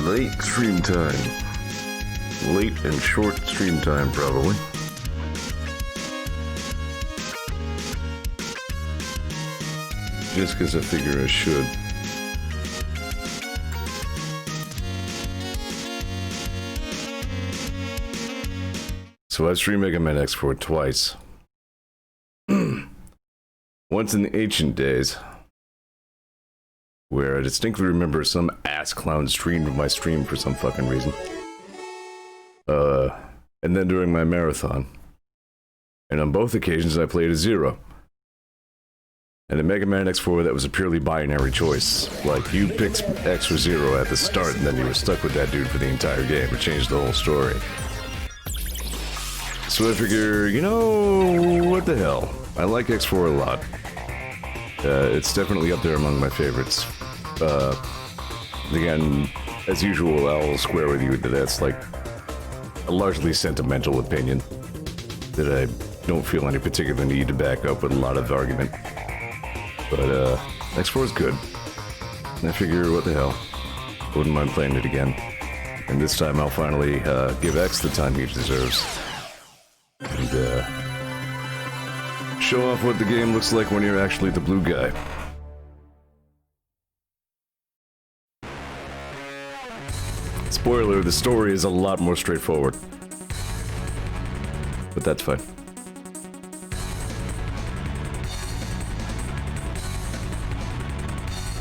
late stream time. Late and short stream time, probably. Just because I figure I should. So I've streamed Mega Man X4 twice. Once in the ancient days, where I distinctly remember some ass clown streamed my stream for some fucking reason. And then during my marathon. And on both occasions I played as Zero. And in Mega Man X4 that was a purely binary choice. Like, you picked X or Zero at the start and then you were stuck with that dude for the entire game. It changed the whole story. So I figure, you know, what the hell? I like X4 a lot. It's definitely up there among my favorites. Again, as usual, I'll square with you that that's like a largely sentimental opinion that I don't feel any particular need to back up with a lot of argument. But X4 is good. And I figure, what the hell? Wouldn't mind playing it again. And this time I'll finally give X the time he deserves. And show off what the game looks like when you're actually the blue guy. Spoiler, the story is a lot more straightforward. But that's fine.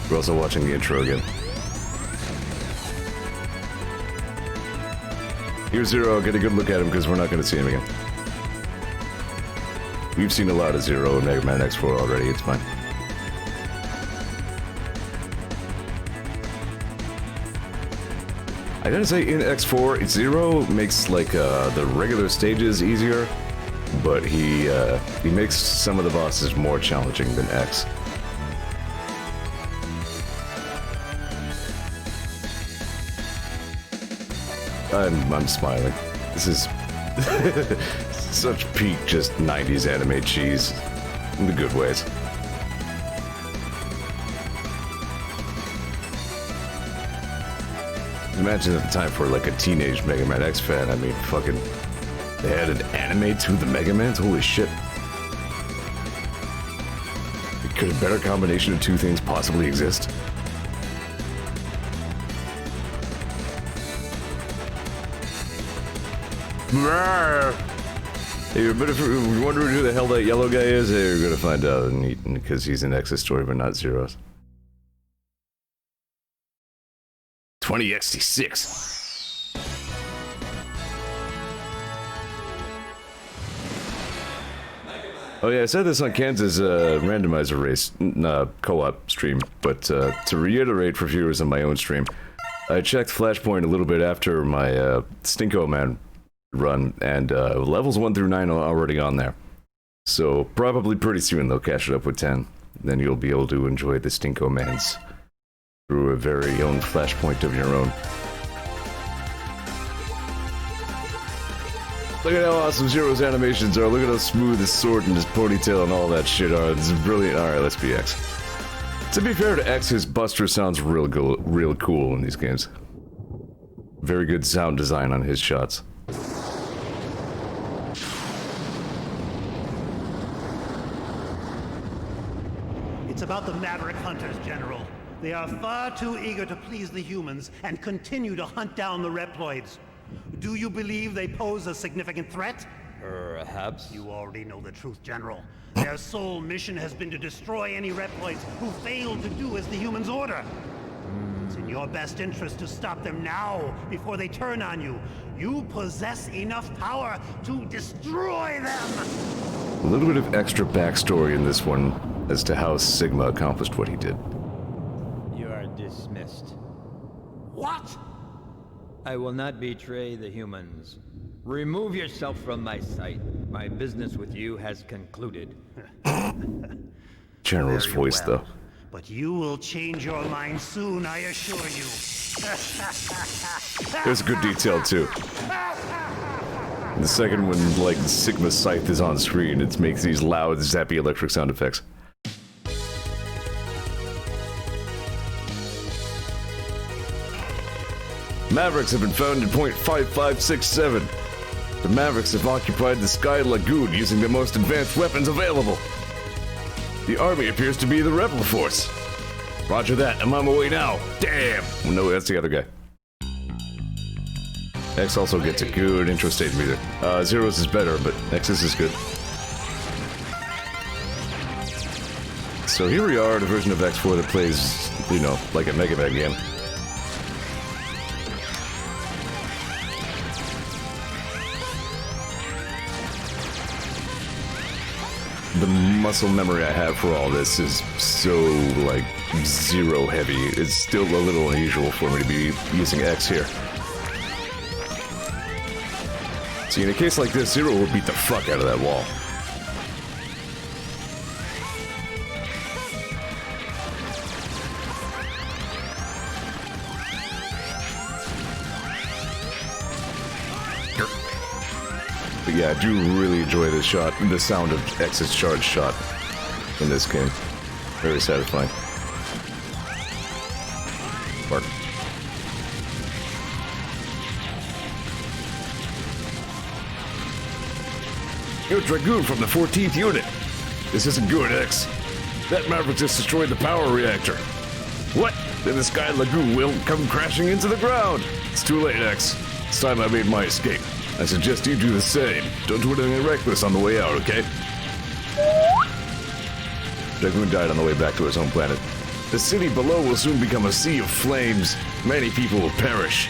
We're also watching the intro again. Here's Zero, get a good look at him because we're not going to see him again. We've seen a lot of Zero in Mega Man X4 already, it's fine. I gotta say, in X4, Zero makes, like, the regular stages easier, but he makes some of the bosses more challenging than X. I'm smiling. This is such peak just 90s anime cheese in the good ways. Imagine at the time for like a teenage Mega Man X fan, I mean, fucking, they added anime to the Mega Mans? Holy shit. Could a better combination of two things possibly exist? Hey, but if you're wondering who the hell that yellow guy is, hey, you're gonna find out, because he's in X's story, but not Zero's. 2066. Oh yeah, I said this on Kansas randomizer race, co-op stream, but to reiterate for viewers on my own stream, I checked Flashpoint a little bit after my Stinko Man run, and levels 1 through 9 are already on there. So probably pretty soon they'll catch it up with 10. Then you'll be able to enjoy the Stinko Mans through a very own Flashpoint of your own. Look at how awesome Zero's animations are. Look at how smooth his sword and his ponytail and all that shit are. This is brilliant. Alright, let's be X. To be fair to X, his Buster sounds real cool in these games. Very good sound design on his shots. It's about the Maverick Hunters, General. They are far too eager to please the humans and continue to hunt down the Reploids. Do you believe they pose a significant threat? Perhaps. You already know the truth, General. Their sole mission has been to destroy any Reploids who fail to do as the humans order. It's in your best interest to stop them now, before they turn on you. You possess enough power to destroy them! A little bit of extra backstory in this one as to how Sigma accomplished what he did. You are dismissed. What? I will not betray the humans. Remove yourself from my sight. My business with you has concluded. General's voice, though. But you will change your mind soon, I assure you. There's good detail, too. The second when, like, Sigma Scythe is on screen, it makes these loud, zappy electric sound effects. Mavericks have been found in point 5567. The Mavericks have occupied the Sky Lagoon using the most advanced weapons available. The army appears to be the Rebel Force. Roger that, I'm on my way now. Damn! No, that's the other guy. X also gets a good intro stage music. Zero's is better, but X's is good. So here we are at a version of X4 that plays, you know, like a Mega Man game. The muscle memory I have for all this is so, like, Zero heavy. It's still a little unusual for me to be using X here. See, in a case like this, Zero will beat the fuck out of that wall. But yeah, I do really enjoy this shot, the sound of X's charge shot in this game. Very satisfying. Bark. You're Dragoon from the 14th unit. This isn't good, X. That Maverick just destroyed the power reactor. What? Then the Sky Lagoon will come crashing into the ground. It's too late, X. It's time I made my escape. I suggest you do the same. Don't do anything reckless on the way out, okay? Dragoon died on the way back to his home planet. The city below will soon become a sea of flames. Many people will perish.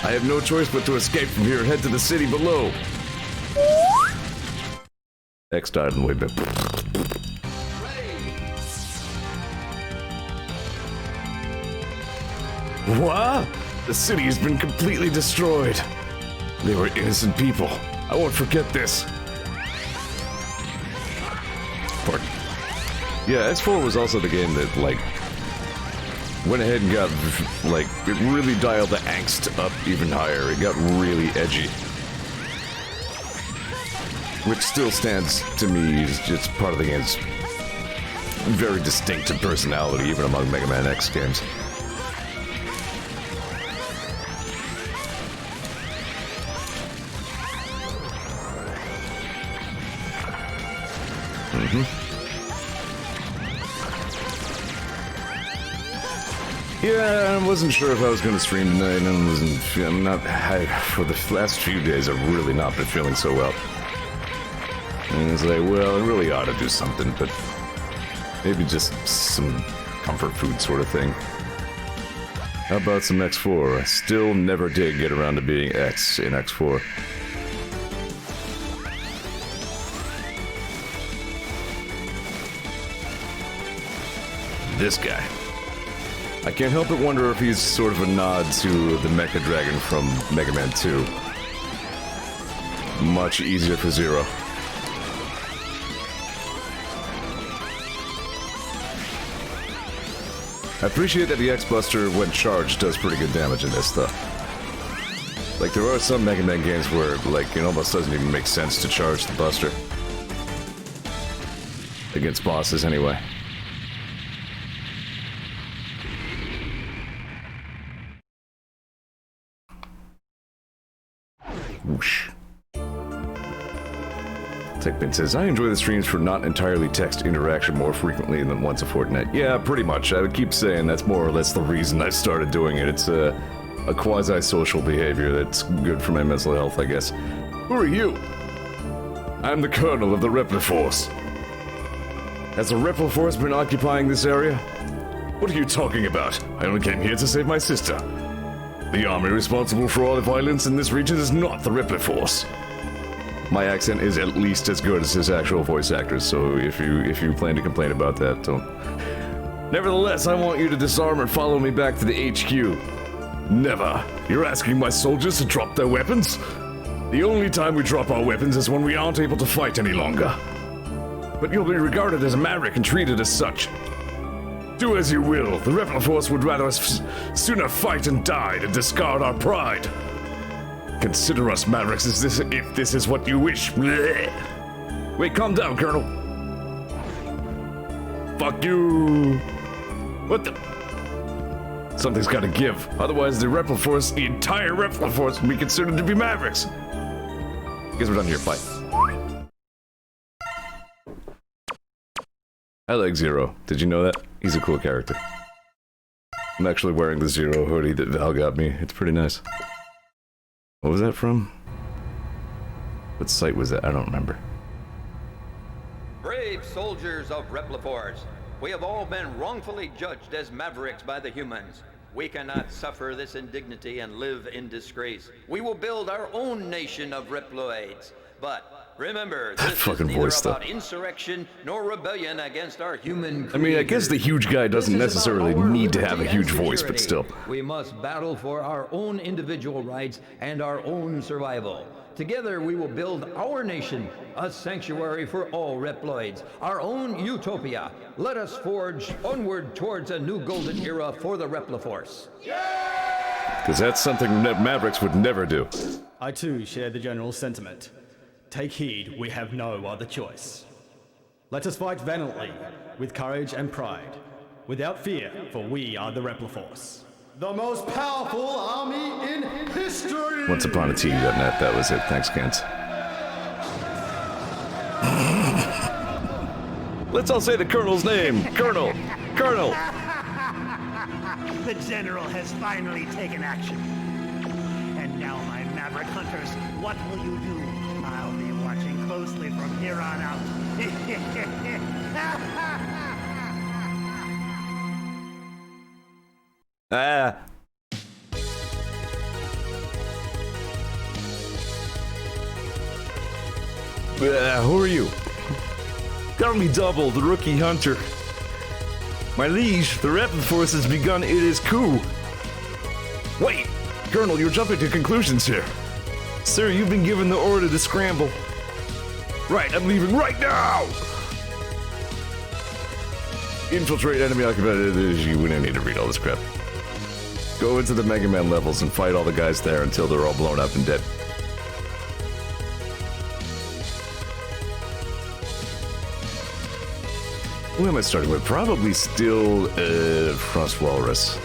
I have no choice but to escape from here and head to the city below. X died on the way back. What? The city has been completely destroyed. They were innocent people. I won't forget this. Pardon. Yeah, X4 was also the game that, like, went ahead and got, like, it really dialed the angst up even higher. It got really edgy. Which still stands, to me, as just part of the game's very distinctive personality, even among Mega Man X games. Yeah, I wasn't sure if I was going to stream tonight, and for the last few days, I've really not been feeling so well. And it's like, well, I really ought to do something, but maybe just some comfort food sort of thing. How about some X4? I still never did get around to being X in X4. This guy. I can't help but wonder if he's sort of a nod to the Mecha Dragon from Mega Man 2. Much easier for Zero. I appreciate that the X-Buster, when charged, does pretty good damage in this, though. Like, there are some Mega Man games where, like, it almost doesn't even make sense to charge the Buster. Against bosses, anyway. Whoosh. Techbin says, I enjoy the streams for not entirely text interaction more frequently than once a fortnight. Yeah, pretty much. I would keep saying that's more or less the reason I started doing it. It's a quasi-social behavior that's good for my mental health, I guess. Who are you? I'm the Colonel of the Rebel Force. Has the Rebel Force been occupying this area? What are you talking about? I only came here to save my sister. The army responsible for all the violence in this region is not the Rebel Force. My accent is at least as good as his actual voice actors, so if you plan to complain about that, don't. Nevertheless, I want you to disarm and follow me back to the HQ. Never. You're asking my soldiers to drop their weapons? The only time we drop our weapons is when we aren't able to fight any longer. But you'll be regarded as a maverick and treated as such. Do as you will. The Rebel Force would rather us sooner fight and die than discard our pride. Consider us mavericks if this is what you wish. Blech. Wait, calm down, Colonel. Fuck you. What the? Something's gotta give. Otherwise, the Repliforce, the entire Repliforce, would be considered to be Mavericks. Guess we're done here. Bye. I like Zero. Did you know that? He's a cool character. I'm actually wearing the Zero hoodie that Val got me. It's pretty nice. What was that from? What site was that? I don't remember. Brave soldiers of Repliforce, we have all been wrongfully judged as mavericks by the humans. We cannot suffer this indignity and live in disgrace. We will build our own nation of Reploids. But remember, this is neither about insurrection nor rebellion against our human creators. I mean, I guess the huge guy doesn't necessarily need to have a huge voice, but still. We must battle for our own individual rights and our own survival. Together we will build our nation, a sanctuary for all Reploids, our own utopia. Let us forge onward towards a new golden era for the Repliforce. Because that's something that Mavericks would never do. I too share the general sentiment. Take heed, we have no other choice. Let us fight valiantly, with courage and pride, without fear, for we are the Repliforce. The most powerful army in history! Once upon a T.net, that was it. Thanks, Kent. Let's all say the Colonel's name. Colonel! Colonel! The General has finally taken action. And now, my Maverick Hunters, what will you do? I'll be watching closely from here on out. Who are you? Call me Double, the rookie hunter. My liege, the Repliforce has begun its coup. Wait! Colonel, you're jumping to conclusions here. Sir, you've been given the order to scramble. Right, I'm leaving right now! Infiltrate enemy occupied. You wouldn't need to read all this crap. Go into the Mega Man levels and fight all the guys there until they're all blown up and dead. Who am I starting with? Probably still, Frost Walrus.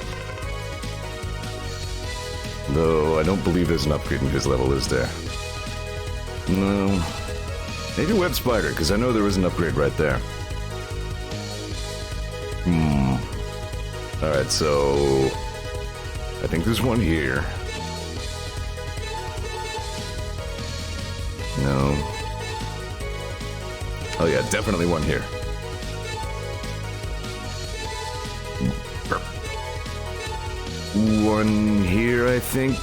Though, I don't believe there's an upgrade in his level, is there? No. Maybe Web Spider, because I know there is an upgrade right there. Alright, so... I think there's one here. No. Oh yeah, definitely one here. One here, I think.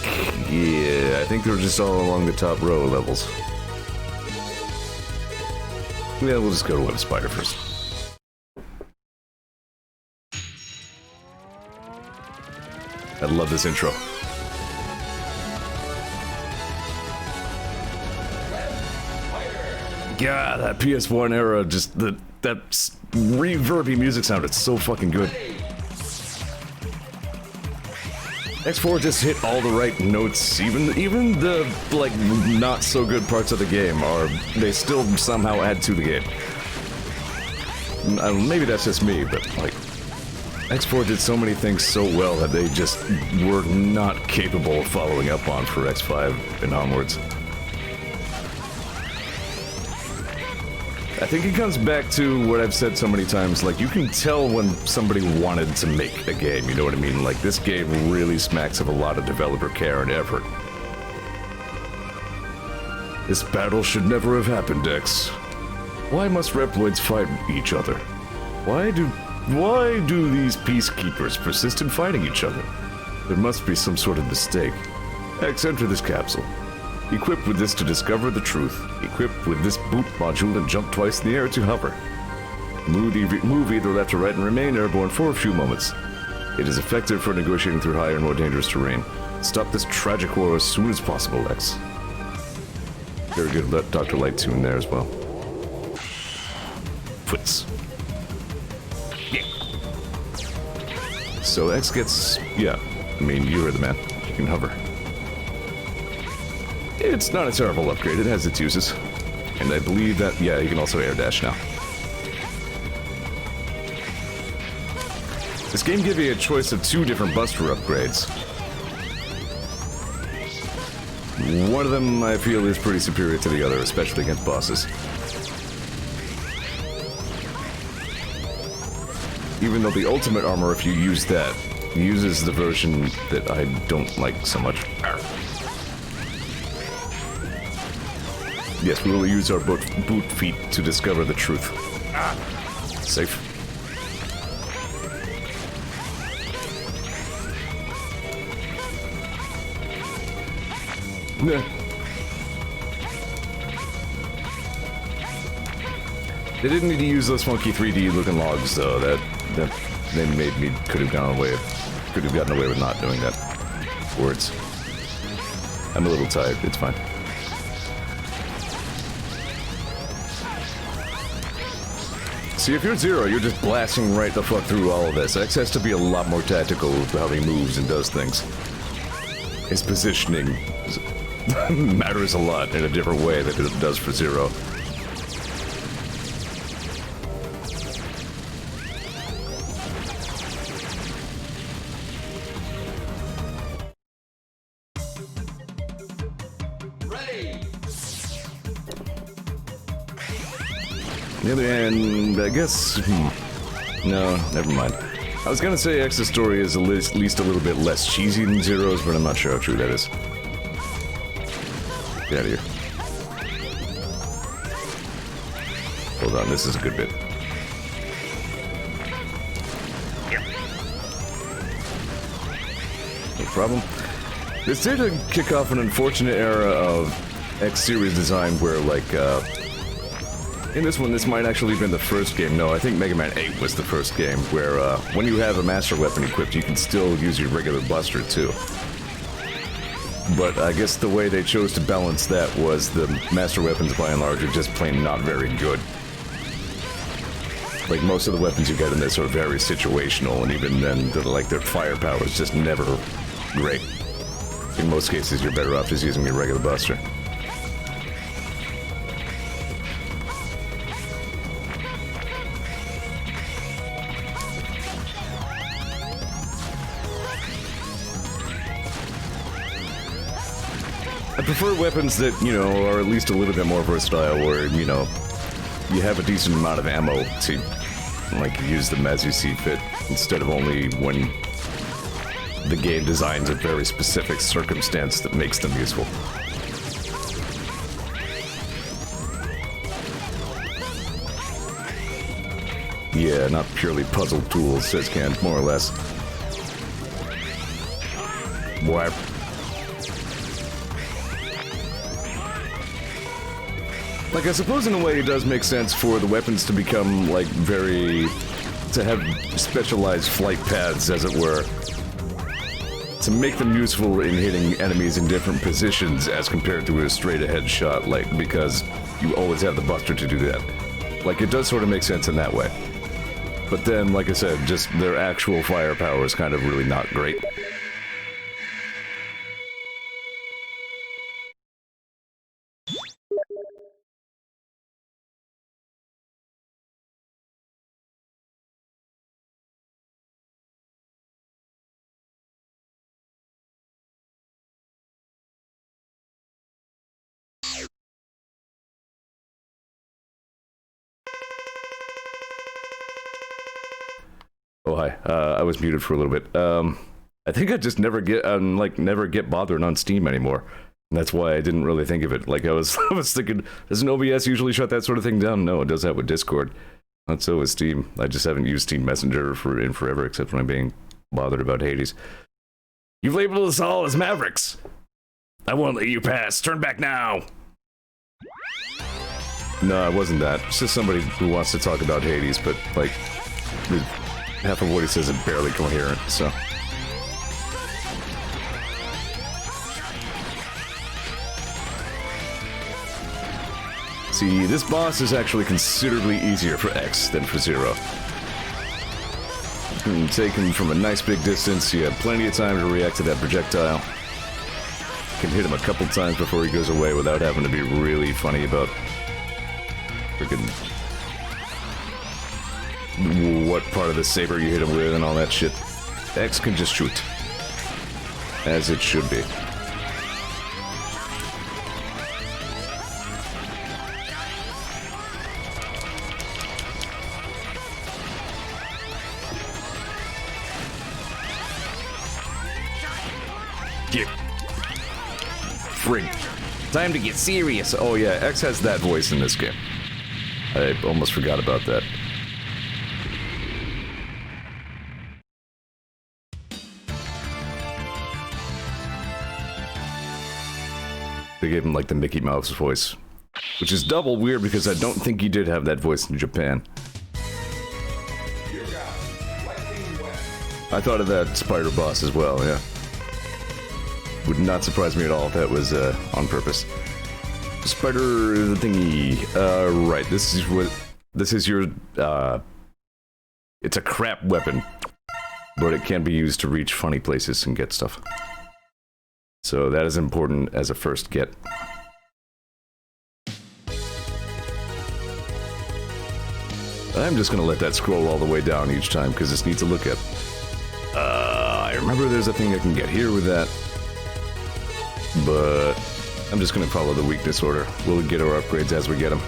Yeah, I think they're just all along the top row levels. Yeah, we'll just go to Web Spider first. I love this intro. God, that PS1 era, just that reverby music sounded so fucking good. X4 just hit all the right notes, even the, like, not so good parts of the game they still somehow add to the game. Maybe that's just me, but, like, X4 did so many things so well that they just were not capable of following up on for X5 and onwards. I think it comes back to what I've said so many times, like, you can tell when somebody wanted to make a game, you know what I mean? Like, this game really smacks of a lot of developer care and effort. This battle should never have happened, X. Why must Reploids fight each other? Why do these peacekeepers persist in fighting each other? There must be some sort of mistake. X, enter this capsule. Equipped with this to discover the truth. Equipped with this boot module and jump twice in the air to hover. Move either left or right and remain airborne for a few moments. It is effective for negotiating through higher and more dangerous terrain. Stop this tragic war as soon as possible, X. Very good Dr. Light tune there as well. Foots. Yeah. So X gets... yeah. I mean, you heard the man. You can hover. It's not a terrible upgrade, it has its uses. And I believe that, yeah, you can also air dash now. This game gives you a choice of 2 different Buster upgrades. One of them, I feel, is pretty superior to the other, especially against bosses. Even though the ultimate armor, if you use that, uses the version that I don't like so much. Yes, we will use our boot feet to discover the truth. Safe. Nah. They didn't need to use those funky 3D looking logs though. That they made me could have gotten away with not doing that. Words. I'm a little tired. It's fine. See, if you're Zero, you're just blasting right the fuck through all of this. X has to be a lot more tactical with how he moves and does things. His positioning matters a lot in a different way than it does for Zero. On the other hand, I guess... No, never mind. I was gonna say X's story is at least a little bit less cheesy than Zero's, but I'm not sure how true that is. Get out of here. Hold on, this is a good bit. No problem. This did kick off an unfortunate era of X-Series design where, like, in this one, this might actually have been the first game. No, I think Mega Man 8 was the first game where, when you have a Master Weapon equipped, you can still use your regular Buster, too. But I guess the way they chose to balance that was the Master Weapons, by and large, are just plain not very good. Like, most of the weapons you get in this are very situational, and even then, like, their firepower is just never great. In most cases, you're better off just using your regular Buster. I prefer weapons that, you know, are at least a little bit more versatile, where, you know, you have a decent amount of ammo to, like, use them as you see fit, instead of only when the game designs a very specific circumstance that makes them useful. Yeah, not purely puzzle tools, says Ken, more or less. Boy. Like, I suppose in a way it does make sense for the weapons to become, like, to have specialized flight paths, as it were. To make them useful in hitting enemies in different positions as compared to a straight-ahead shot, like, because you always have the Buster to do that. Like, it does sort of make sense in that way. But then, like I said, just their actual firepower is kind of really not great. Oh, hi. I was muted for a little bit. I think I just never get bothered on Steam anymore. And that's why I didn't really think of it. Like, I was thinking, doesn't OBS usually shut that sort of thing down? No, it does that with Discord. Not so with Steam. I just haven't used Steam Messenger in forever, except when I'm being bothered about Hades. You've labeled us all as Mavericks. I won't let you pass. Turn back now. No, it wasn't that. It's just somebody who wants to talk about Hades, but, like, half of what he says is barely coherent, so. See, this boss is actually considerably easier for X than for Zero. You can take him from a nice big distance, you have plenty of time to react to that projectile. You can hit him a couple times before he goes away without having to be really funny about freaking what part of the saber you hit him with and all that shit. X can just shoot. As it should be. Get. Frig. Time to get serious. Oh yeah, X has that voice in this game. I almost forgot about that. They gave him like the Mickey Mouse voice. Which is double weird because I don't think he did have that voice in Japan. I thought of that spider boss as well, yeah. Would not surprise me at all if that was on purpose. Spider thingy. Right, this is your, it's a crap weapon. But it can be used to reach funny places and get stuff. So that is important as a first get. I'm just gonna let that scroll all the way down each time because it's neat to look at. I remember there's a thing I can get here with that. But I'm just gonna follow the weakness order. We'll get our upgrades as we get them.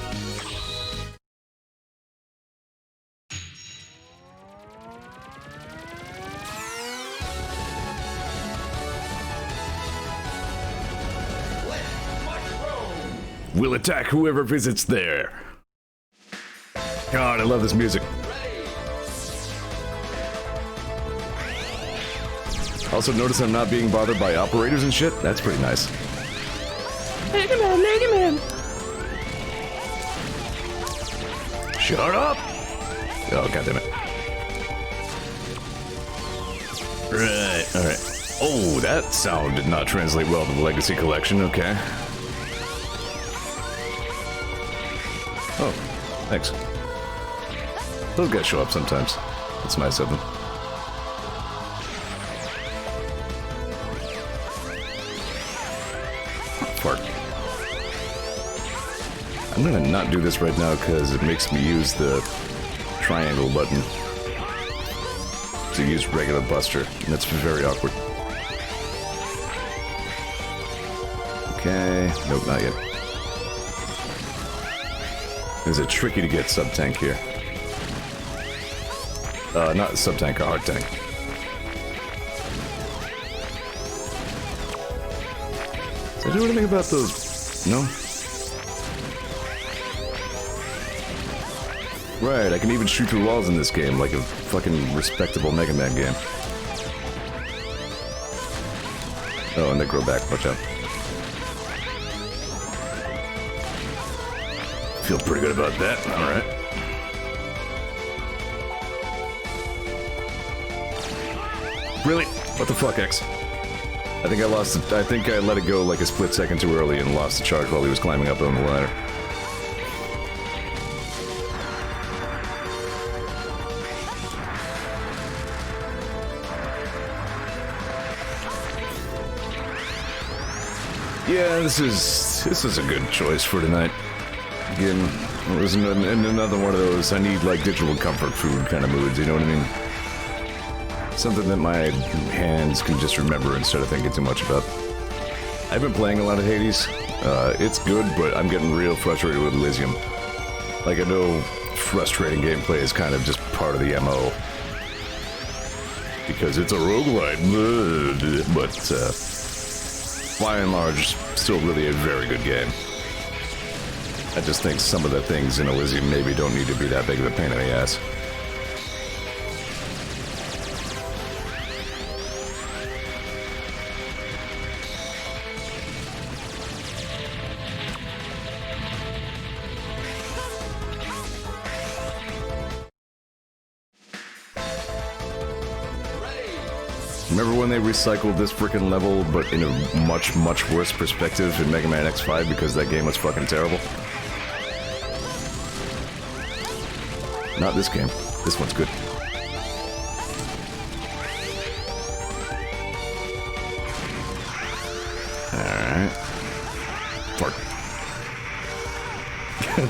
We'll attack whoever visits there. God, I love this music. Also, notice I'm not being bothered by operators and shit. That's pretty nice. Mega Man, Mega Man! Shut up! Oh, goddammit. Right, alright. Oh, that sound did not translate well to the Legacy Collection, okay. Oh, thanks. Those guys show up sometimes. It's nice of them. Fart. I'm gonna not do this right now because it makes me use the triangle button to use regular Buster, and that's very awkward. Okay, nope, not yet. Is it tricky to get sub-tank here? Not sub-tank, a hard tank. Did I do anything about those? No? Right, I can even shoot through walls in this game like a fucking respectable Mega Man game. Oh, and they grow back, watch out. Feel pretty good about that, alright. Really? What the fuck, X? I think I lost it. I think I let it go like a split second too early and lost the charge while he was climbing up on the ladder. Yeah, this is a good choice for tonight. Again, it was in another one of those I need like digital comfort food kind of moods, you know what I mean? Something that my hands can just remember instead of thinking too much about. I've been playing a lot of Hades. It's good, but I'm getting real frustrated with Elysium. Like, I know frustrating gameplay is kind of just part of the MO. Because it's a roguelite, but by and large, still really a very good game. I just think some of the things in Elysium maybe don't need to be that big of a pain in the ass. Remember when they recycled this frickin' level, but in a much, much worse perspective in Mega Man X5 because that game was fucking terrible? Not this game. This one's good. Alright. Fart.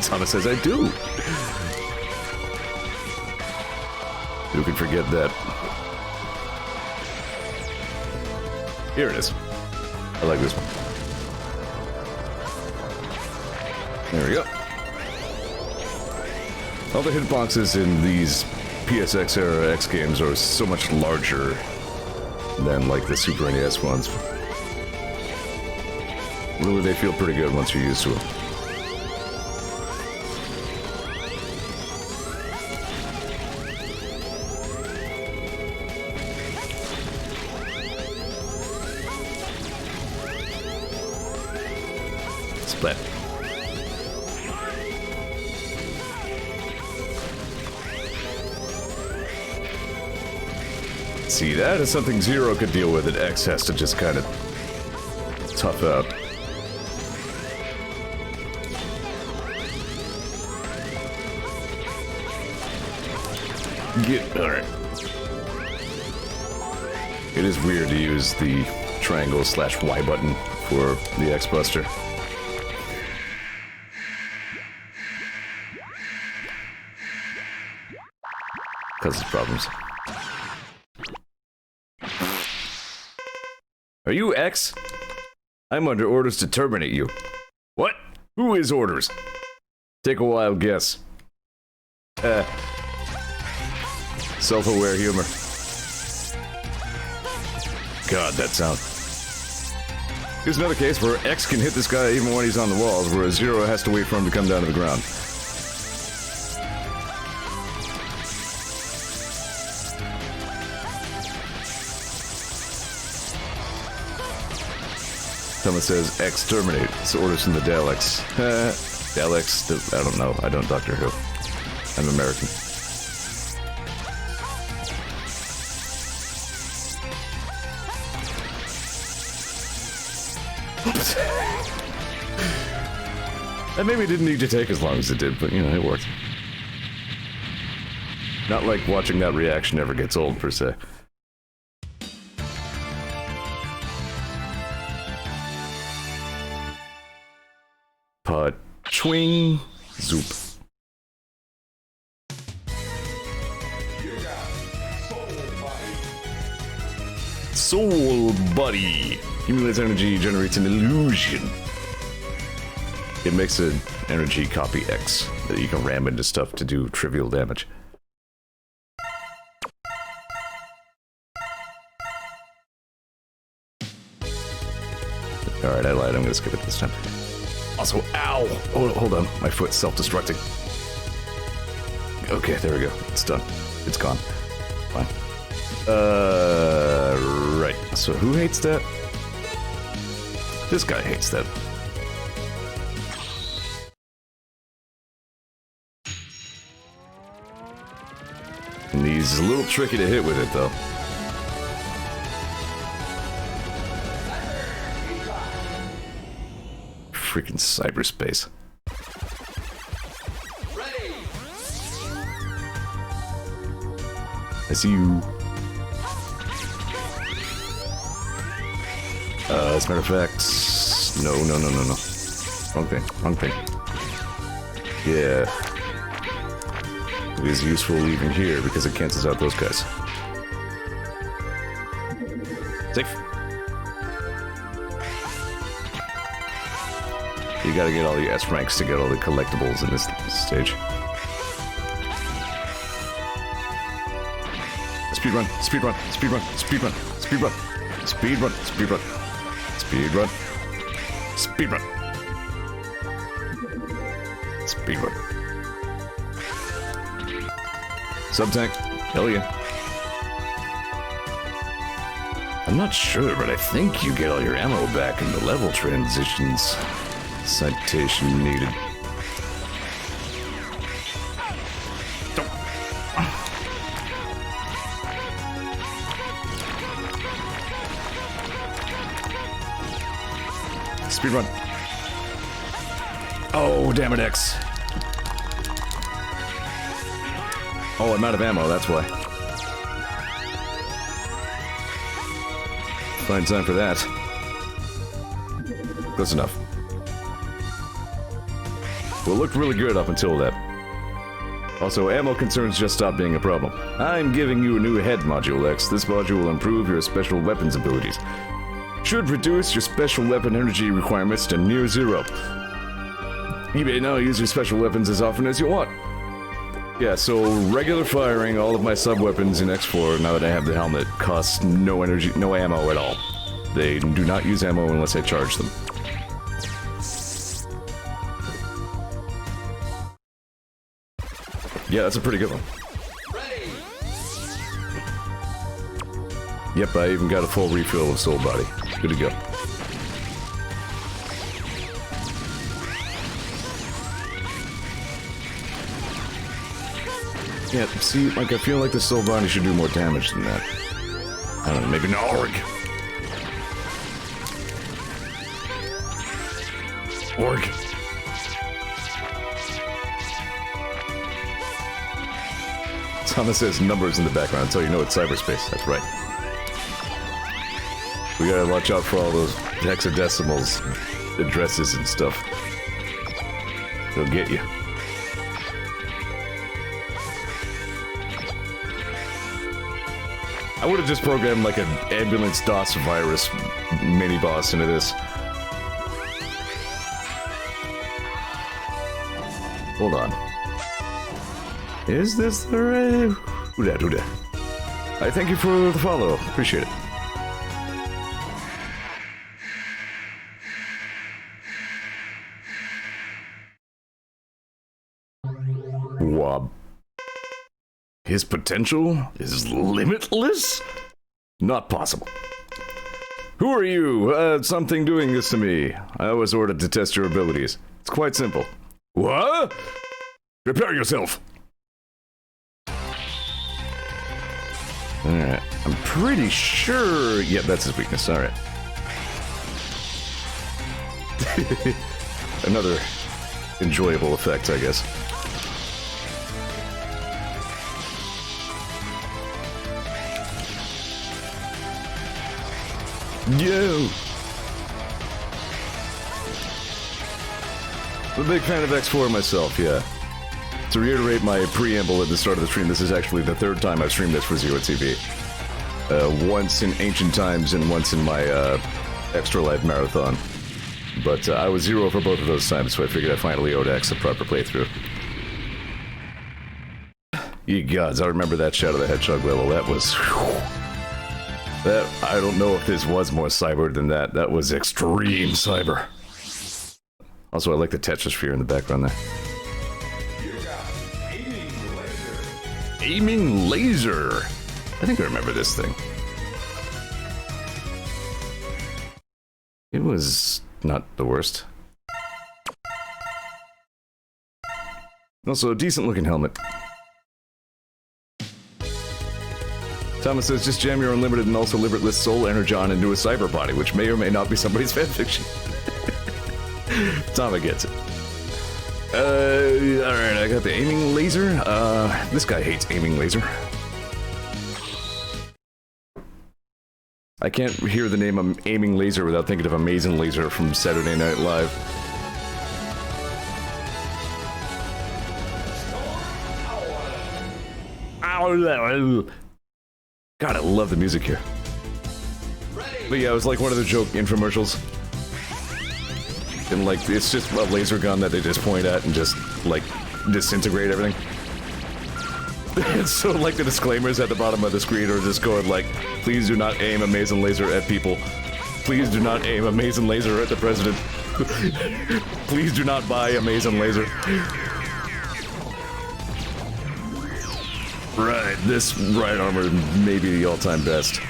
Thomas says I do. Who could forget that? Here it is. I like this one. There we go. All the hitboxes in these PSX era X games are so much larger than like the Super NES ones. Really, they feel pretty good once you're used to them. Split. See, that is something Zero could deal with, and X has to just kind of tough out. Alright. It is weird to use the triangle / Y button for the X Buster. Causes problems. Are you X? I'm under orders to terminate you. What? Who is orders? Take a wild guess. Self-aware humor. God, that sound. Here's another case where X can hit this guy even when he's on the walls, whereas Zero has to wait for him to come down to the ground. Someone says X terminate. It's orders from the Daleks. Daleks, I don't know. I don't Doctor Who. I'm American. That maybe didn't need to take as long as it did, but you know, it worked. Not like watching that reaction ever gets old, per se. Twing zoop. Soul Buddy. Accumulates energy, generates an illusion. It makes an energy copy X that you can ram into stuff to do trivial damage. Alright, I lied. I'm gonna skip it this time. Also, ow! Hold on. My foot's self-destructing. Okay, there we go. It's done. It's gone. Fine. Right. So who hates that? This guy hates that. And he's a little tricky to hit with it, though. Freaking cyberspace. Ready. I see you. As a matter of fact, no. Wrong thing. Yeah. It is useful even here because it cancels out those guys. Safe. You gotta get all the S ranks to get all the collectibles in this stage. Speedrun. Subtank. Hell yeah. I'm not sure, but I think you get all your ammo back in the level transitions. Citation needed. Speedrun. Oh, damn it, X. Oh, I'm out of ammo, that's why. Find time for that. Close enough. Well, it looked really good up until that. Also, ammo concerns just stopped being a problem. I'm giving you a new head module, X. This module will improve your special weapons abilities. Should reduce your special weapon energy requirements to near zero. You may now use your special weapons as often as you want. Yeah, so regular firing all of my sub-weapons in X4, now that I have the helmet, costs no energy, no ammo at all. They do not use ammo unless I charge them. Yeah, that's a pretty good one. Ready. Yep, I even got a full refill of Soul Body. Good to go. Yeah, see, like, I feel like the Soul Body should do more damage than that. I don't know, maybe an Org. Org. Thomas says numbers in the background, so you know it's cyberspace. That's right. We gotta watch out for all those hexadecimals, addresses and stuff. They'll get you. I would have just programmed like an ambulance DOS virus mini-boss into this. Hold on. Is this the right... Who dat? I thank you for the follow. Appreciate it. Wob. His potential is limitless? Not possible. Who are you? Something doing this to me. I was ordered to test your abilities. It's quite simple. What? Prepare yourself. Alright. I'm pretty sure... Yep, that's his weakness. Alright. Another enjoyable effect, I guess. Yo! I'm a big fan of X4 myself, yeah. To reiterate my preamble at the start of the stream, this is actually the third time I've streamed this for Zeor TV. Once in ancient times and once in my Extra Life marathon. But I was 0 for both of those times, so I figured I finally owed X a proper playthrough. Ye gods, I remember that Shadow the Hedgehog level. That was... Whew. That, I don't know if this was more cyber than that. That was extreme cyber. Also, I like the Tetrasphere in the background there. Aiming laser. I think I remember this thing. It was not the worst. Also, a decent looking helmet. Thomas says, just jam your unlimited and also limitless soul energon into a cyber body, which may or may not be somebody's fanfiction. Tama gets it. Alright, I got the aiming laser. This guy hates aiming laser. I can't hear the name aiming laser without thinking of Amazing Laser from Saturday Night Live. God, I love the music here. But yeah, it was like one of the joke infomercials. And like, it's just a laser gun that they just point at and just, like, disintegrate everything. So, like, the disclaimers at the bottom of the screen are just going like, please do not aim Amazing Laser at people. Please do not aim Amazing Laser at the president. Please do not buy Amazing Laser. Right, this right armor may be the all-time best.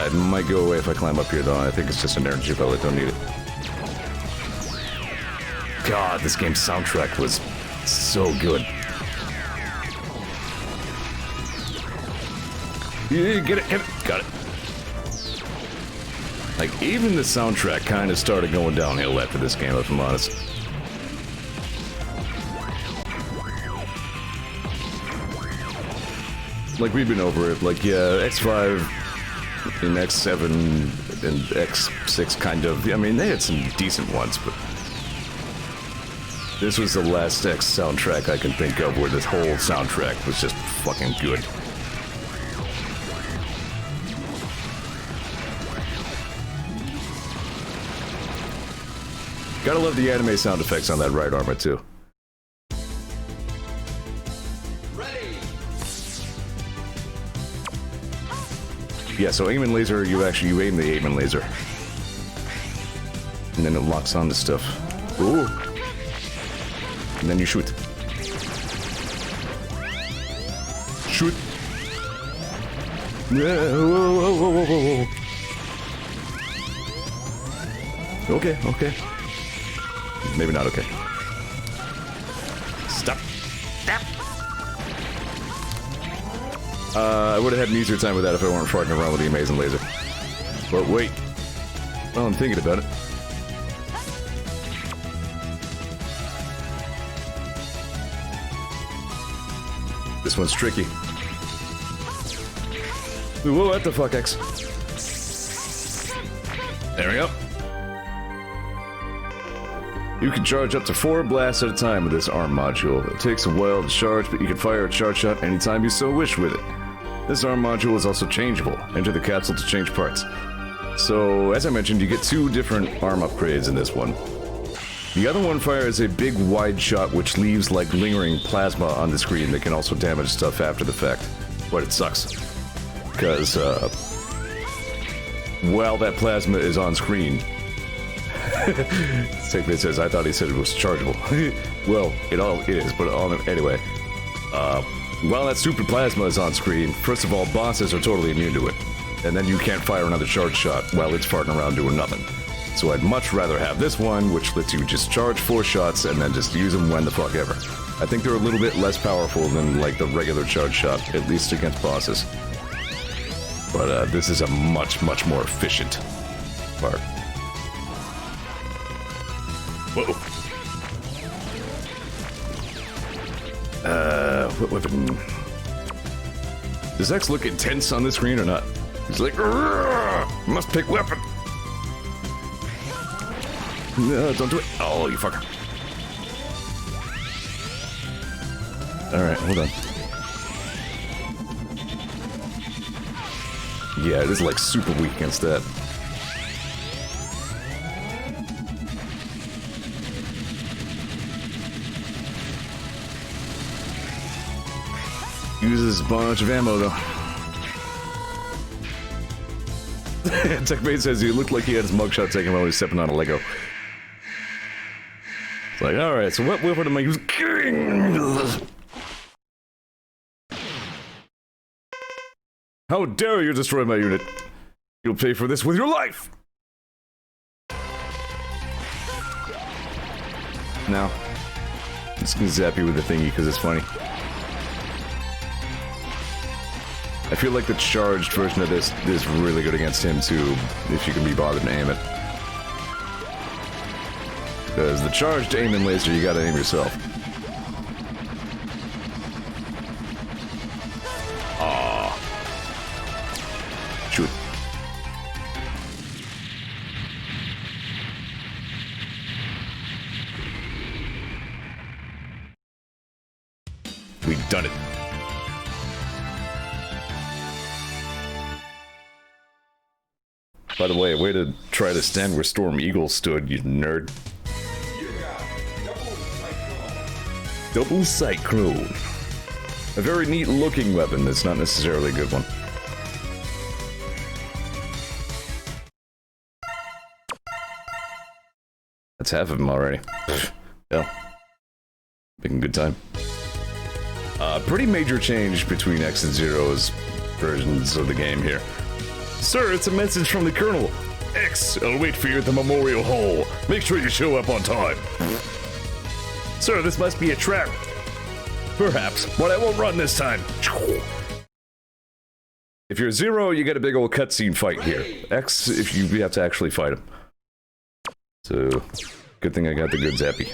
It might go away if I climb up here, though. I think it's just an energy pellet. Don't need it. God, this game's soundtrack was so good. Yeah, get it, got it. Like, even the soundtrack kind of started going downhill after this game, if I'm honest. Like, we've been over it. Like, yeah, X5 and X7 and X6 kind of. I mean, they had some decent ones, but This was the last X soundtrack I can think of where this whole soundtrack was just fucking good. Gotta love the anime sound effects on that right armor too. Ready. Yeah, so aim and laser, you aim the aim and laser. And then it locks on to stuff. Ooh. And then you shoot. Shoot. Yeah, whoa, whoa, whoa, whoa, whoa. Okay, okay. Maybe not okay. Stop. Stop. I would have had an easier time with that if I weren't farting around with the amazing laser. But wait. Well, I'm thinking about it. This one's tricky. Whoa, what the fuck, X? There we go. You can charge up to 4 blasts at a time with this arm module. It takes a while to charge, but you can fire a charge shot anytime you so wish with it. This arm module is also changeable. Enter the capsule to change parts. So, as I mentioned, you get 2 different arm upgrades in this one. The other one fires a big wide shot which leaves like lingering plasma on the screen that can also damage stuff after the fact. But it sucks. Because, while that plasma is on screen, Sickman says, I thought he said it was chargeable. Well, it all is, but anyway. While that stupid plasma is on screen, first of all, bosses are totally immune to it. And then you can't fire another charge shot while it's farting around doing nothing. So I'd much rather have this one, which lets you just charge 4 shots and then just use them when the fuck ever. I think they're a little bit less powerful than, like, the regular charge shot, at least against bosses. But, this is a much, much more efficient part. Whoa. What weapon? Does X look intense on the screen or not? He's like, must pick weapon. No, don't do it. Oh, you fucker. Alright, hold on. Yeah, it is like super weak against that. Uses a bunch of ammo though. Techmate says he looked like he had his mugshot taken while he was stepping on a Lego. It's like, alright, so what weapon am I using? How dare you destroy my unit? You'll pay for this with your life! Now, I'm just gonna zap you with the thingy because it's funny. I feel like the charged version of this is really good against him too, if you can be bothered to aim it. Because the charged aim and laser, you gotta aim yourself. Aww. Shoot. We've done it. By the way, way to try to stand where Storm Eagle stood, you nerd. Double Cyclone. A very neat looking weapon that's not necessarily a good one. That's half of them already. Yeah. Making good time. Pretty major change between X and Zero's versions of the game here. Sir, it's a message from the Colonel. X, I'll wait for you at the Memorial Hall. Make sure you show up on time. Sir, this must be a trap. Perhaps, but I won't run this time. If you're Zero, you get a big old cutscene fight here. X, if you have to actually fight him. So, good thing I got the good Zappy.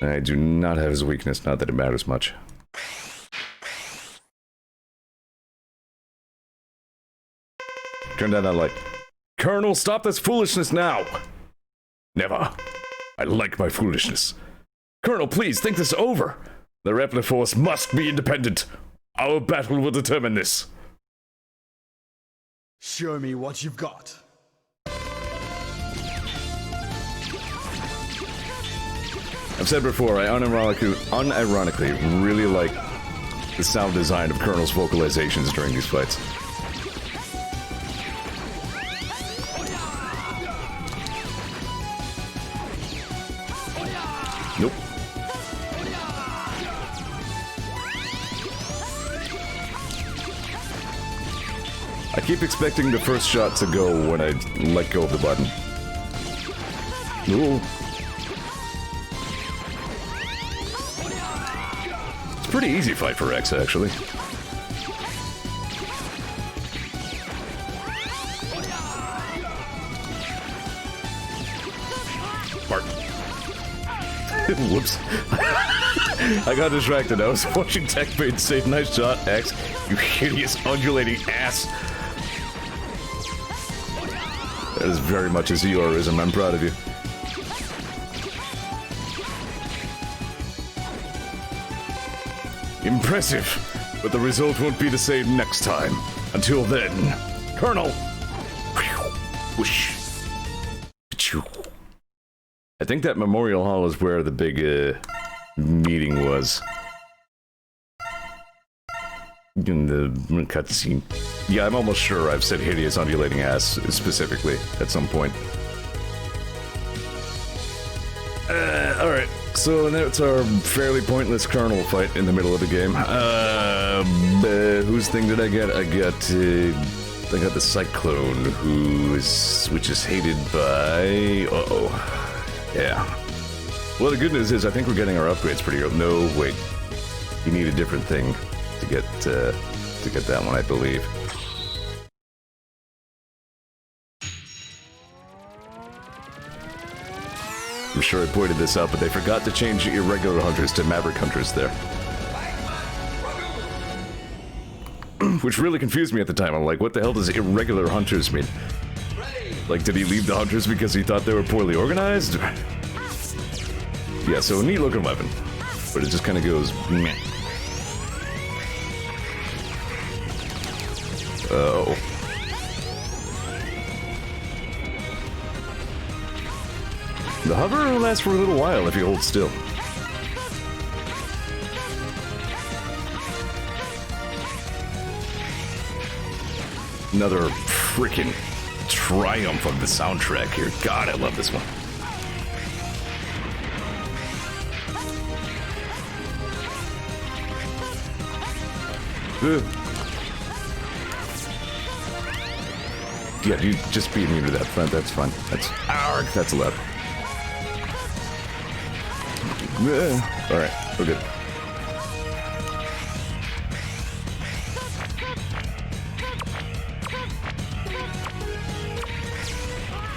I do not have his weakness, not that it matters much. Turn down that light. Colonel, stop this foolishness now! Never. I like my foolishness. Colonel, please think this over. The Repli Force must be independent. Our battle will determine this. Show me what you've got. I've said before, I unironically really like the sound design of Colonel's vocalizations during these fights. Nope. I keep expecting the first shot to go when I let go of the button. Ooh. It's a pretty easy fight for X, actually. Bart. Whoops. I got distracted. I was watching TechBait say, nice shot, X. You hideous undulating ass. That is very much a Zeorism. I'm proud of you. Impressive, but the result won't be the same next time. Until then, Colonel. Whoosh. I think that Memorial Hall is where the big meeting was. In the cutscene. Yeah, I'm almost sure I've said hideous undulating ass specifically at some point. Alright, so that's our fairly pointless Colonel fight in the middle of the game. Whose thing did I get? I got the Cyclone, which is hated by... Yeah. Well, the good news is I think we're getting our upgrades pretty early. No, wait. You need a different thing to get that one, I believe. I'm sure I pointed this out, but they forgot to change irregular hunters to maverick hunters there. Which really confused me at the time. I'm like, what the hell does irregular hunters mean? Like, did he leave the hunters because he thought they were poorly organized? Yeah, so a neat looking weapon. But it just kind of goes, meh. Oh. The hover will last for a little while if you hold still. Another freaking triumph of the soundtrack here. God, I love this one. Yeah, you just beat me to that front. That's fine. That's arg. That's allowed. All right, we're good.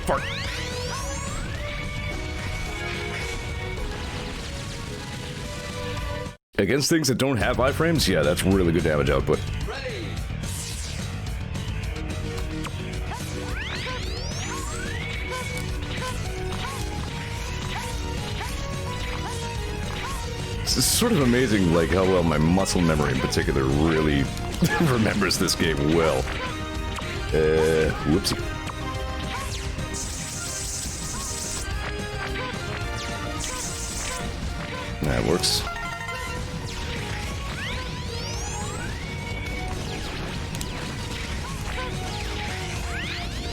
Fart. Against things that don't have iframes, yeah, that's really good damage output. It's sort of amazing, like, how well my muscle memory in particular really remembers this game well. Whoopsie. That works.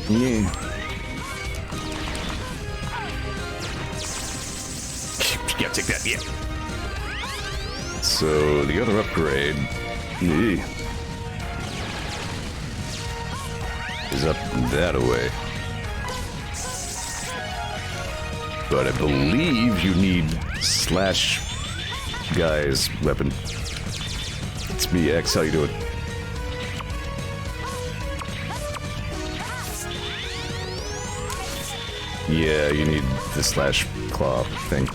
Yeah. Yeah, take that, yeah. So, the other upgrade is up that way. But I believe you need Slash Guy's weapon. It's me, X, how you doing? Yeah, you need the Slash Claw thing.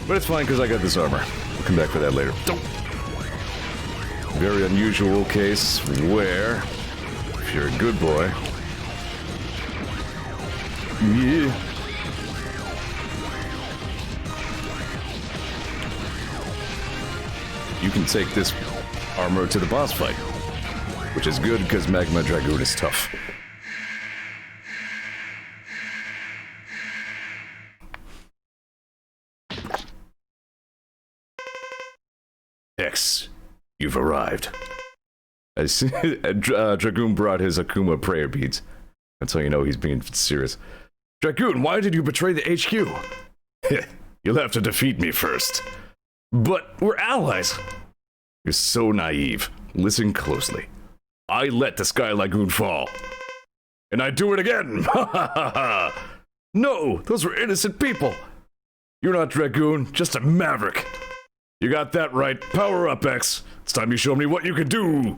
But it's fine, because I got this armor. We'll come back for that later. Don't. Very unusual case where, if you're a good boy... Yeah. can take this armor to the boss fight. Which is good, because Magma Dragoon is tough. X, you've arrived. I see, Dragoon brought his Akuma prayer beads. That's how you know he's being serious. Dragoon, why did you betray the HQ? You'll have to defeat me first. But we're allies. You're so naive. Listen closely. I let the Sky Lagoon fall. And I do it again! Ha ha ha ha! No, those were innocent people. You're not Dragoon, just a maverick. You got that right. Power up, X. It's time you show me what you can do.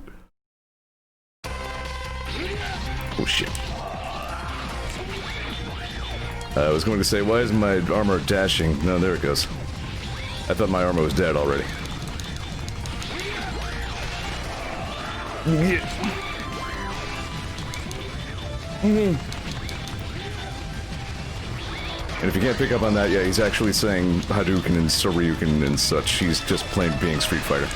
Oh shit. I was going to say, why isn't my armor dashing? No, there it goes. I thought my armor was dead already. And if you can't pick up on that, yeah, he's actually saying Hadouken and Soryuken and such. He's just plain being Street Fighter.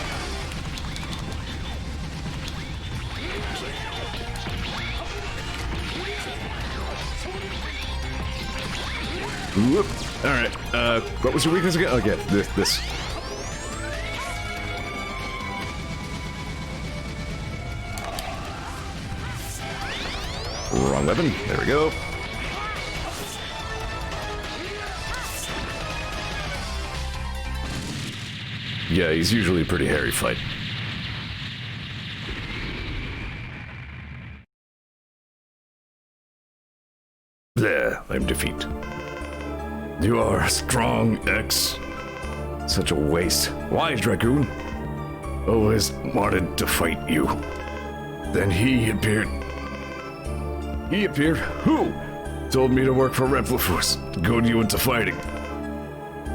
Whoop. Alright, what was your weakness again? Okay, this. Wrong weapon. There we go. Yeah, he's usually a pretty hairy fight. There, I'm defeat. You are strong, X. Such a waste. Why, Dragoon? Always wanted to fight you. Then he appeared. He appeared? Who? Told me to work for Repliforce, to goad you into fighting.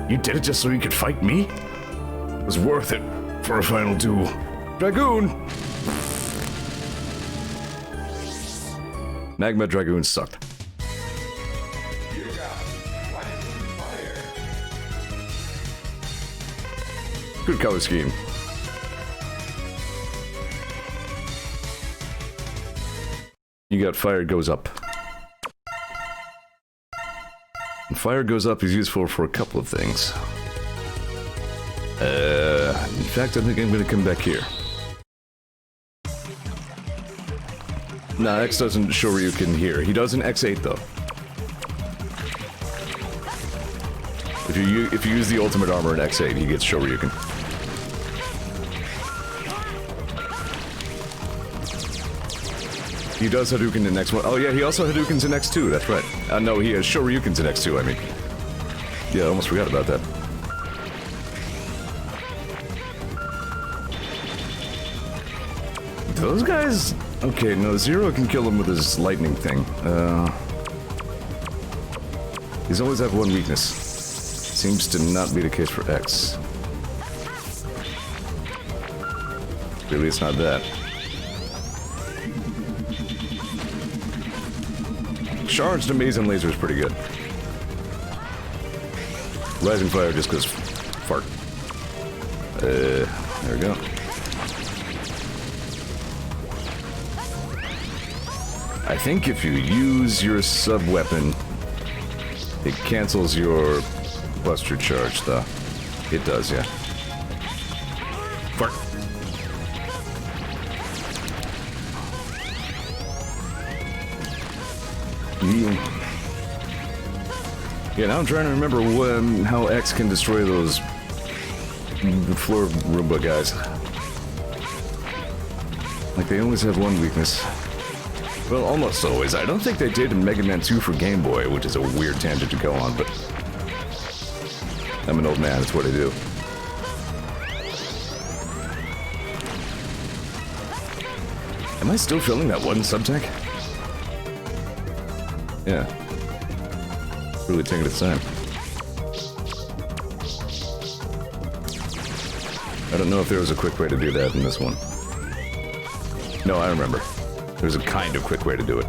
You did it just so you could fight me? It was worth it for a final duel. Dragoon! Magma Dragoon sucked. Good color scheme. You got fire goes up. And fire goes up is useful for a couple of things. In fact, I think I'm gonna come back here. Nah, X doesn't Shoryuken here. He does in X8 though. If you use the ultimate armor in X8, he gets Shoryuken. He does Hadouken in X1. Oh yeah, he also Hadoukens in X2, that's right. No, he has Shoryukens in X2, I mean. Yeah, I almost forgot about that. Those guys... Okay, no, Zero can kill him with his lightning thing. He's always have one weakness. Seems to not be the case for X. Really, it's not that. Charged Amazing Laser is pretty good. Rising Fire just goes fart. There we go. I think if you use your sub-weapon, it cancels your Buster Charge, though. It does, yeah. Fart. Yeah, now I'm trying to remember how X can destroy those floor Roomba guys. Like, they always have one weakness. Well, almost always. I don't think they did in Mega Man 2 for Game Boy, which is a weird tangent to go on, but... I'm an old man, that's what I do. Am I still filling that one sub-tank? Yeah. Really taking its time. I don't know if there was a quick way to do that in this one. No, I remember. There's a kind of quick way to do it.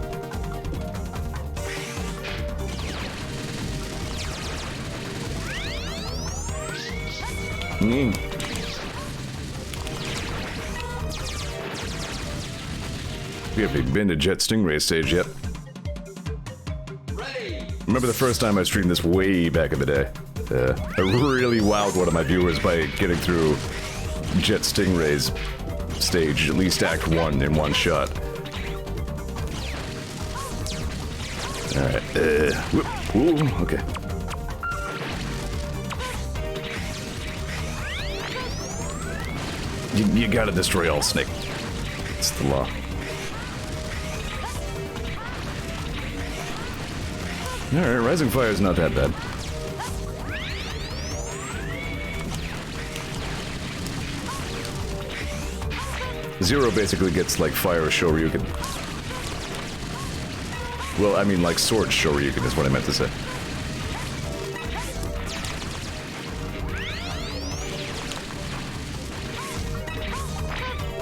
We haven't been to Jet Stingray stage yet. Remember the first time I streamed this way back in the day? I really wowed one of my viewers by getting through Jet Stingray's stage, at least Act 1, in one shot. Alright, whoop, ooh, okay. You gotta destroy all Snake. It's the law. Alright, Rising Fire is not that bad. Zero basically gets like Fire Shoryuken. Well, I mean like Sword Shoryuken is what I meant to say.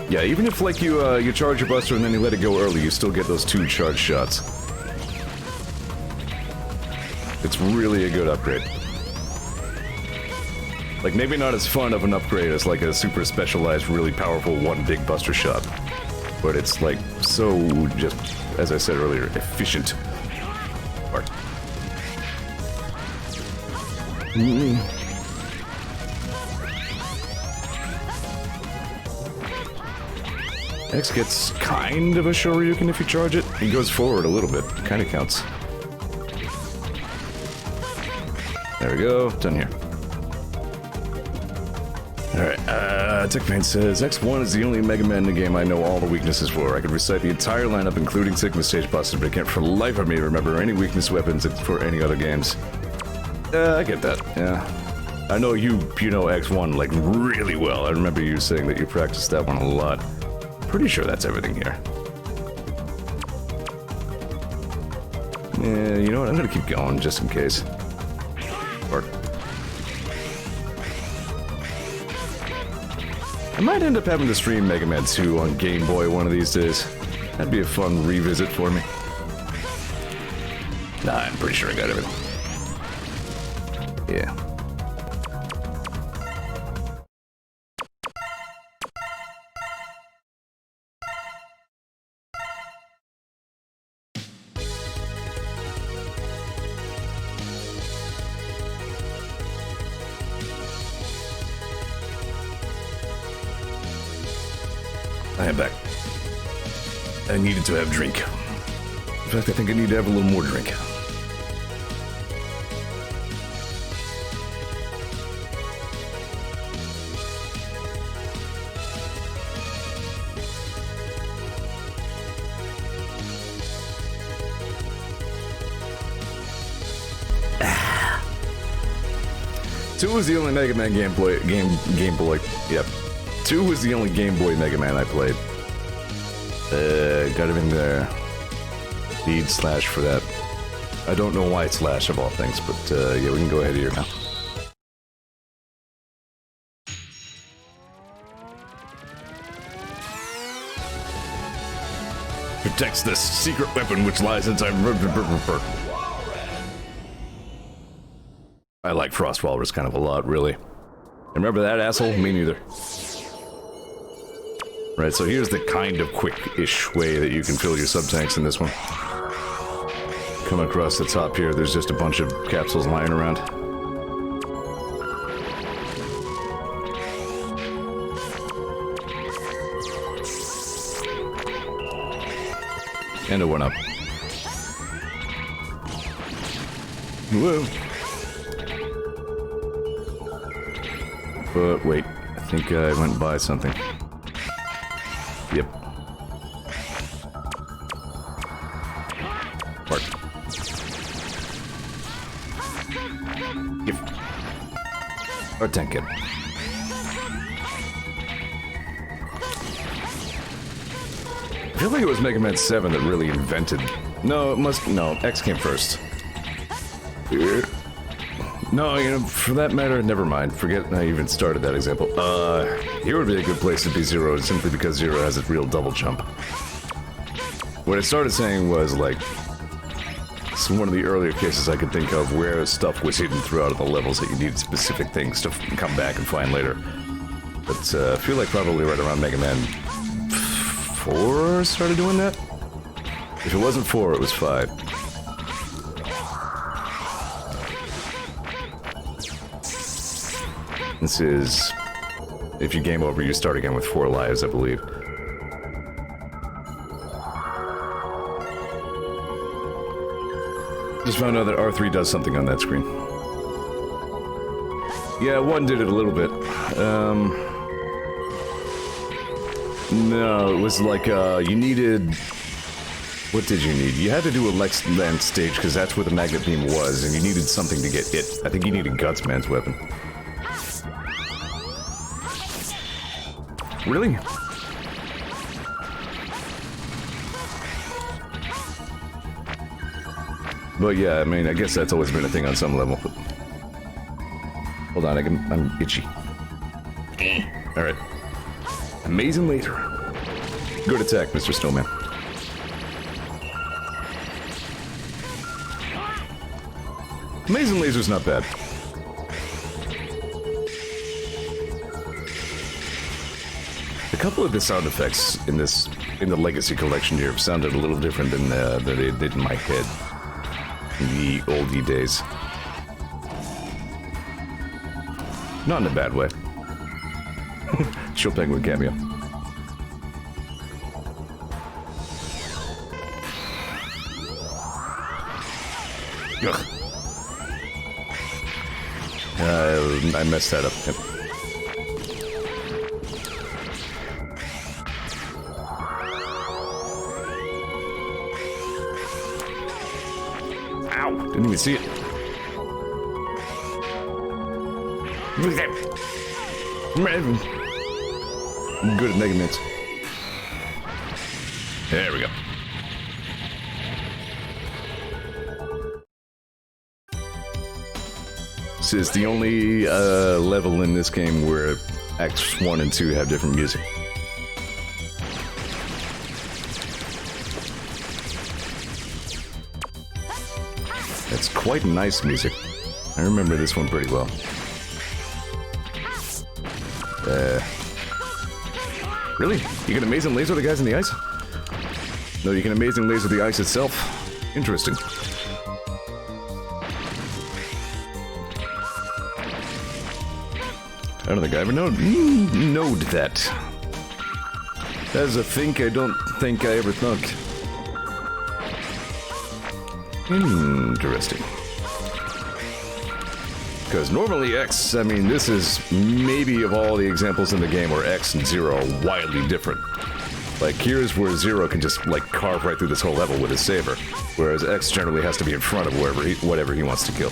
Yeah, even if like you charge your buster and then you let it go early, you still get those 2 charge shots. It's really a good upgrade. Like, maybe not as fun of an upgrade as like a super specialized, really powerful 1 big buster shot. But it's like, so just, as I said earlier, efficient. Art. X gets kind of a Shoryuken if you charge it. He goes forward a little bit. Kinda counts. There we go. Done here. Alright, TechPain says, X1 is the only Mega Man in the game I know all the weaknesses for. I could recite the entire lineup, including Sigma Stage bosses, but I can't for the life of me remember any weakness weapons for any other games. I get that, yeah. I know you know X1, like, really well. I remember you saying that you practiced that one a lot. Pretty sure that's everything here. Yeah, you know what? I'm gonna keep going, just in case. Or... I might end up having to stream Mega Man 2 on Game Boy one of these days. That'd be a fun revisit for me. Nah, I'm pretty sure I got everything. Yeah. I am back. I needed to have drink. In fact, I think I need to have a little more drink. Two was the only Mega Man Game Boy. Yep. 2 was the only Game Boy Mega Man I played. Got him in there. Need slash for that. I don't know why it's slash of all things, but yeah, we can go ahead here now. Protects this secret weapon which lies inside. I like Frost Walrus kind of a lot, really. Remember that asshole? Me neither. Right, so here's the kind of quick-ish way that you can fill your sub-tanks in this one. Come across the top here, there's just a bunch of capsules lying around. And it went up. Whoa. But wait, I think I went and buy something. Yep. Mark. Gift. Or tank kit. I feel like it was Mega Man 7 that really invented... No, it must... No, X came first. No, you know, for that matter, never mind. Forget I even started that example. Here would be a good place to be Zero, simply because Zero has a real double jump. What I started saying was, like, it's one of the earlier cases I could think of where stuff was hidden throughout the levels that you needed specific things to come back and find later. But I feel like probably right around Mega Man 4 started doing that? If it wasn't 4, it was 5. This is... If you game over, you start again with 4 lives, I believe. Just found out that R3 does something on that screen. Yeah, 1 did it a little bit. No, it was like, you needed... What did you need? You had to do a Lex Land stage, because that's where the magnet beam was, and you needed something to get hit. I think you needed Gutsman's weapon. Really? But yeah, I mean, I guess that's always been a thing on some level. Hold on, I'm itchy. Alright. Amazing laser. Good attack, Mr. Snowman. Amazing laser's not bad. A couple of the sound effects in the Legacy Collection here sounded a little different than they did in my head in the oldie days. Not in a bad way. Chill Penguin cameo. Ugh. I messed that up. Yep. Ow! Didn't even see it. I'm good at Mega Mix. There we go. This is the only level in this game where Acts 1 and 2 have different music. That's quite nice music. I remember this one pretty well. Really? You can amazing laser the guys in the ice? No, you can amazing laser the ice itself. Interesting. I don't think I ever knowed that. That's a think I don't think I ever thunk. Interesting. Because normally X, I mean, this is maybe of all the examples in the game where X and Zero are wildly different. Like, here's where Zero can just, like, carve right through this whole level with his saber, whereas X generally has to be in front of whatever he wants to kill.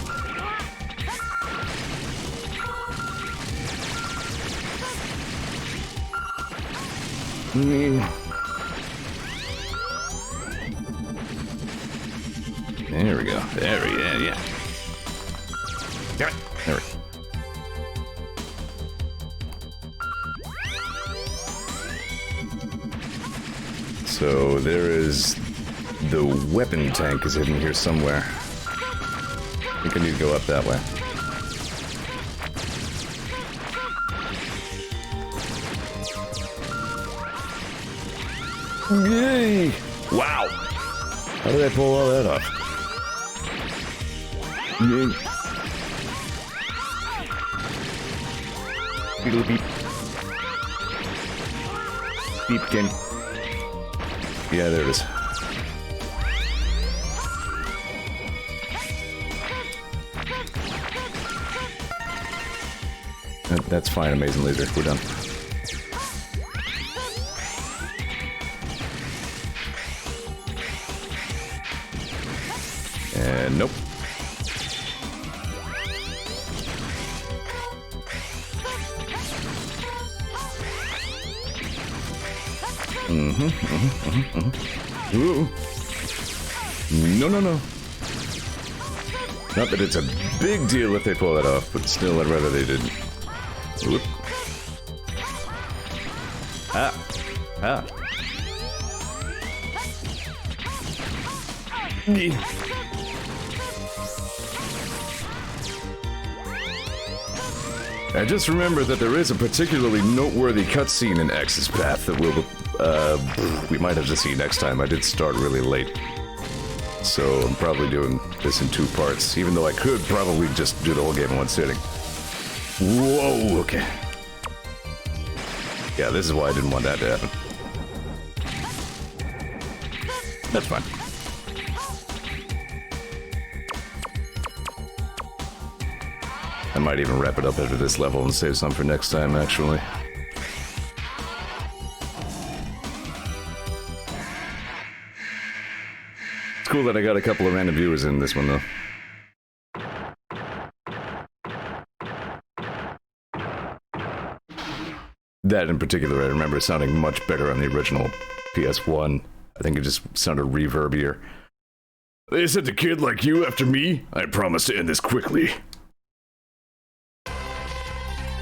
There we go. Yeah. Got it. There we go. So there is the weapon tank is hidden here somewhere. I think I need to go up that way. Yay! Wow! How did I pull all that off? Yay! Beetle beep. Beepkin. Yeah, there it is. That's fine, amazing laser. We're done. And nope. Ooh. No. Not that it's a big deal if they pull that off, but still, I'd rather they didn't. Whoop. Ah. I just remember that there is a particularly noteworthy cutscene in X's path that will we might have to see next time. I did start really late. So I'm probably doing this in 2 parts, even though I could probably just do the whole game in one sitting. Whoa, okay. Yeah, this is why I didn't want that to happen. That's fine. I might even wrap it up after this level and save some for next time, actually. It's cool that I got a couple of random viewers in this one, though. That in particular, I remember sounding much better on the original PS1. I think it just sounded reverbier. They sent a kid like you after me? I promise to end this quickly.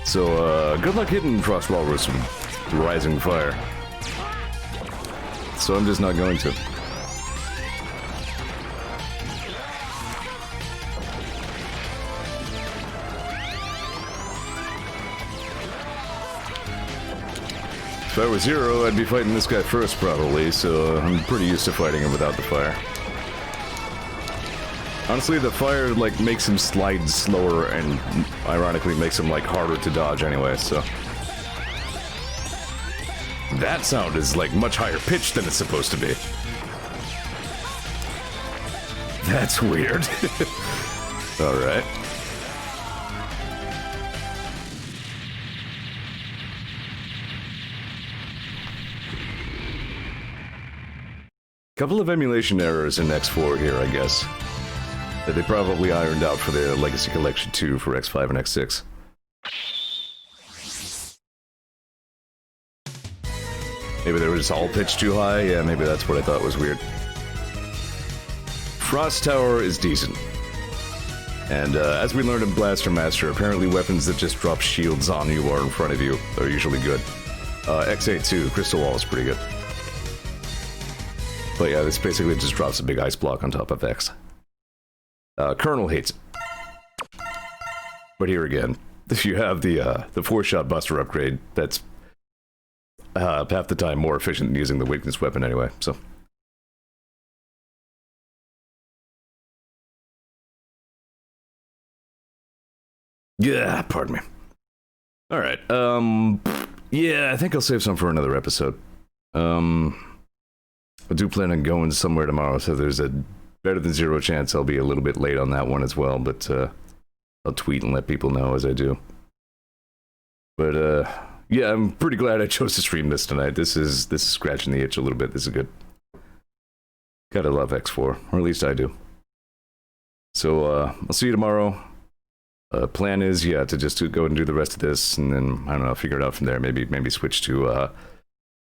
So, good luck hitting Frost Walrus with Rising Fire. So I'm just not going to. If I were Zero, I'd be fighting this guy first, probably, so I'm pretty used to fighting him without the fire. Honestly, the fire, like, makes him slide slower and, ironically, makes him, like, harder to dodge anyway, so... That sound is, like, much higher pitched than it's supposed to be. That's weird. Alright. Couple of emulation errors in X4 here, I guess. That they probably ironed out for the Legacy Collection 2 for X5 and X6. Maybe they were just all pitched too high? Yeah, maybe that's what I thought was weird. Frost Tower is decent. And as we learned in Blaster Master, apparently weapons that just drop shields on you or in front of you are usually good. X8 too, Crystal Wall is pretty good. But yeah, this basically just drops a big ice block on top of X. Colonel hates it. But here again, if you have the 4-shot buster upgrade, that's half the time more efficient than using the weakness weapon anyway, so. Yeah, pardon me. Alright, yeah, I think I'll save some for another episode. I do plan on going somewhere tomorrow, so there's a better than 0 chance I'll be a little bit late on that one as well, but I'll tweet and let people know as I do. But yeah, I'm pretty glad I chose to stream this tonight. This is scratching the itch a little bit. This is good. Gotta love X4, or at least I do. So I'll see you tomorrow. Plan is, yeah, to just go and do the rest of this, and then, I don't know, figure it out from there. Maybe switch to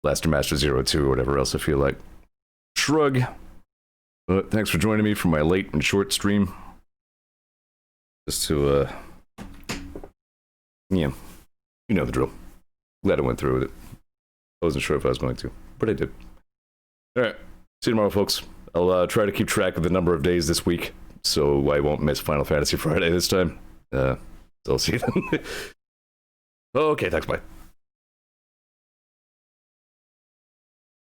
Blaster Master 02 or whatever else I feel like. Shrug. But thanks for joining me for my late and short stream. Just to, yeah, you know the drill. Glad I went through with it. I wasn't sure if I was going to, but I did. Alright, see you tomorrow, folks. I'll try to keep track of the number of days this week, so I won't miss Final Fantasy Friday this time. So I'll see you then. Okay, thanks, bye.